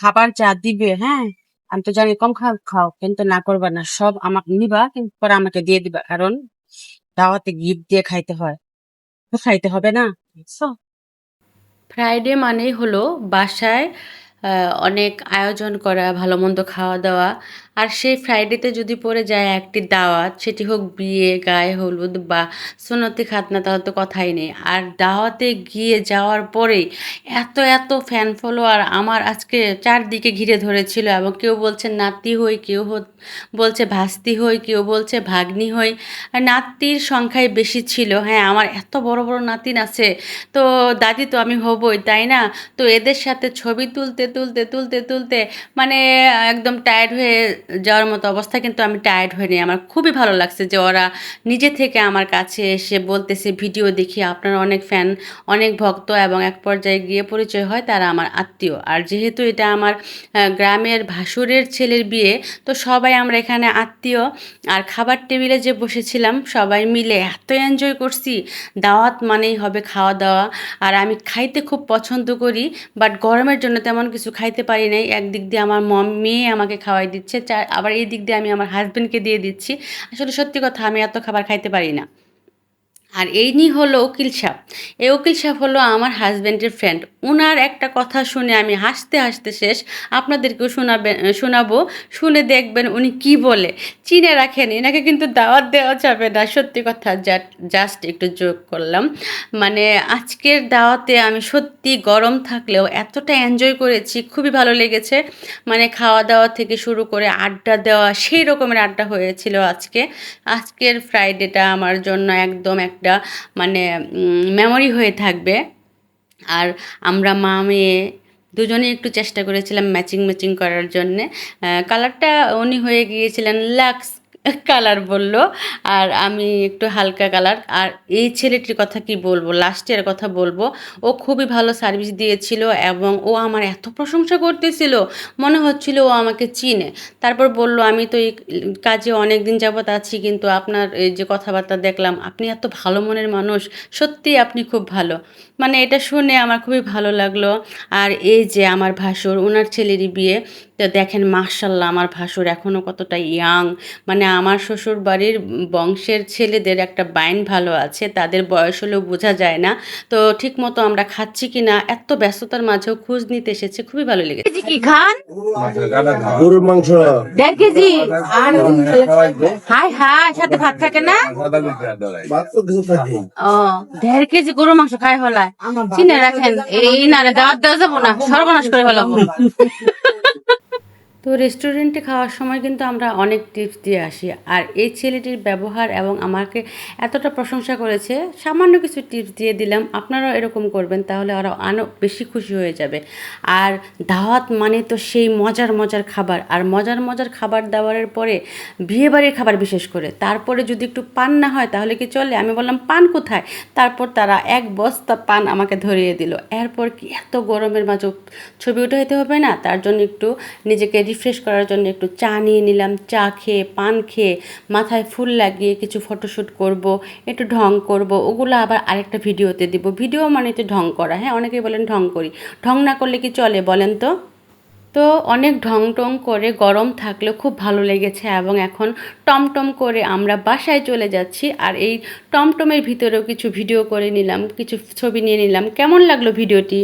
খাবার যা দিবে, হ্যাঁ, আমি তো জানি কম খাও, কিন্তু না করবা না, সব আমাকে নিবা, কিন্তু পরে আমাকে দিয়ে দিবা, কারণ দাওয়াতে গিফট দিয়ে খাইতে হয়, তো খাইতে হবে না, বুঝছো? ফ্রাইডে মানেই হলো বাসায় অনেক আয়োজন করা, ভালো মন্দ খাওয়া দাওয়া। আর সেই ফ্রাইডেতে যদি পড়ে যায় একটি দাওয়াত, সেটি হোক বিয়ে, গায়ে হলুদ বা সুন্নতি খাতনা, তাহলে তো কথাই নেই। আর দাওয়াতে গিয়ে যাওয়ার পরেই এত এত ফ্যান ফলোয়ার আমার আজকে চারদিকে ঘিরে ধরেছিল, এবং কেউ বলছে নাতি হই, কেউ বলছে ভাস্তি হই, কেউ বলছে ভাগ্নি হই। আর নাতির সংখ্যাই বেশি ছিল। হ্যাঁ, আমার এত বড় বড় নাতিন আছে, তো দাদি তো আমি হবই, তাই না? তো এদের সাথে ছবি তুলতে তুলতে তুলতে তুলতে মানে একদম টায়ার্ড হয়ে যাওয়ার মতো অবস্থা, কিন্তু আমি টায়ার্ড হইনি। আমার খুবই ভালো লাগছে যে ওরা নিজে থেকে আমার কাছে এসে বলতেছে ভিডিও দেখি আপনার অনেক ফ্যান, অনেক ভক্ত, এবং এক পর্যায়ে গিয়ে পরিচয় হয় তারা আমার আত্মীয়। আর যেহেতু এটা আমার গ্রামের ভাসুরের ছেলের বিয়ে, তো সবাই আমরা এখানে আত্মীয়। আর খাবার টেবিলে যে বসেছিলাম সবাই মিলে এত এনজয় করছি। দাওয়াত মানেই হবে খাওয়া দাওয়া। আর আমি খাইতে খুব পছন্দ করি, বাট গরমের জন্য তেমন কিছু খাইতে পারি নাই। একদিক দিয়ে আমার মেয়ে আমাকে খাওয়াই দিচ্ছে, আবার এই দিক দিয়ে আমি আমার হাজবেন্ডকে দিয়ে দিচ্ছি। আসলে সত্যি কথা, আমি এত খাবার খাইতে পারি না। আর এই নিয়ে হলো উকিল সাহেব। এই উকিল সাহেব হলো আমার হাজব্যান্ডের ফ্রেন্ড। উনার একটা কথা শুনে আমি হাসতে হাসতে শেষ। আপনাদেরকেও শোনাবো, শুনে দেখবেন উনি কি বলে। চিনে রাখেন, এনাকে কিন্তু দাওয়াত দেওয়া যাবে না, সত্যি কথা। জাস্ট একটু যোগ করলাম। মানে আজকের দাওয়াতে আমি সত্যি গরম থাকলেও এতটা এনজয় করেছি, খুবই ভালো লেগেছে। মানে খাওয়া দাওয়া থেকে শুরু করে আড্ডা দেওয়া, সেই রকমের আড্ডা হয়েছিল আজকে। আজকের ফ্রাইডেটা আমার জন্য একদম একটা মানে মেমোরি হয়ে থাকবে। আর আমরা মা মেয়ে দুজনেই একটু চেষ্টা করেছিলাম ম্যাচিং ম্যাচিং করার জন্যে। কালারটা উনি হয়ে গিয়েছিলেন লাক্স কালার বলল, আর আমি একটু হালকা কালার। আর এই ছেলেটির কথা কি বলবো, লাস্টের কথা বলবো, ও খুবই ভালো সার্ভিস দিয়েছিল, এবং ও আমার এত প্রশংসা করতেছিল, মনে হচ্ছিল ও আমাকে চিনে। তারপর বলল আমি তো এই কাজে অনেক দিন যাবৎ আছি, কিন্তু আপনার এই যে কথাবার্তা দেখলাম, আপনি এত ভালো মনের মানুষ, সত্যিই আপনি খুব ভালো। মানে এটা শুনে আমার খুবই ভালো লাগলো। আর এই যে আমার ভাসুর, ওনার ছেলেরই বিয়ে, তো দেখেন মাশাল্লাহ আমার ভাসুর এখনও কতটা ইয়াং। মানে আমার শ্বশুর বাড়ির বংশের ছেলেদের একটা বাইন ভালো আছে, তাদের বয়স হলেও বোঝা যায় না। তো ঠিক মতো আমরা খাচ্ছি কি না, এত ব্যস্ততার মাঝেও খোঁজ নিতে এসেছে, খুবই ভালো লেগেছে। কেজি কি খান? গরুর মাংস 1.5 কেজি। আর হাই হাই, সাথে ভাত থাকে না? ভাত তো কিছু থাকে। ও, 1.5 কেজি গরুর মাংস খাই হলাই, চিনে রাখেন, এই নারে দাওয়াত দেওয়া যাবো না, সর্বনাশ করে ফেলাবো। তো রেস্টুরেন্টে খাওয়ার সময় কিন্তু আমরা অনেক টিপস দিয়ে আসি। আর এই ছেলেটির ব্যবহার এবং আমাকে এতটা প্রশংসা করেছে, সামান্য কিছু টিপস দিয়ে দিলাম, আপনারাও এরকম করবেন, তাহলে ওরা আরও বেশি খুশি হয়ে যাবে। আর দাওয়াত মানে তো সেই মজার মজার খাবার, আর মজার মজার খাবার দাবারের পরে বিয়েবাড়ির খাবার বিশেষ করে, তারপরে যদি একটু পান না হয় তাহলে কি চলে? আমি বললাম পান কোথায়? তারপর তারা এক বস্তা পান আমাকে ধরিয়ে দিল। এরপর কি এত গরমের মাঝে ছবি উঠাইতে হবে না, তার জন্য একটু নিজেকে রিফ্রেশ করার জন্য একটু চা নিয়ে নিলাম। চা খেয়ে, পান খেয়ে, মাথায় ফুল লাগিয়ে কিছু ফটোশ্যুট করব, একটু ঢং করব, ওগুলো আবার আরেকটা ভিডিওতে দিব। ভিডিও মানে তো ঢং করা, হ্যাঁ, অনেকেই বলেন ঢং করি, ঢং না করলে কি চলে বলেন তো? তো অনেক ঢং টং করে গরম থাকলেও খুব ভালো লেগেছে, এবং এখন টমটম করে আমরা বাসায় চলে যাচ্ছি। আর এই টমটমের ভিতরেও কিছু ভিডিও করে নিলাম, কিছু ছবি নিয়ে নিলাম। কেমন লাগলো ভিডিওটি?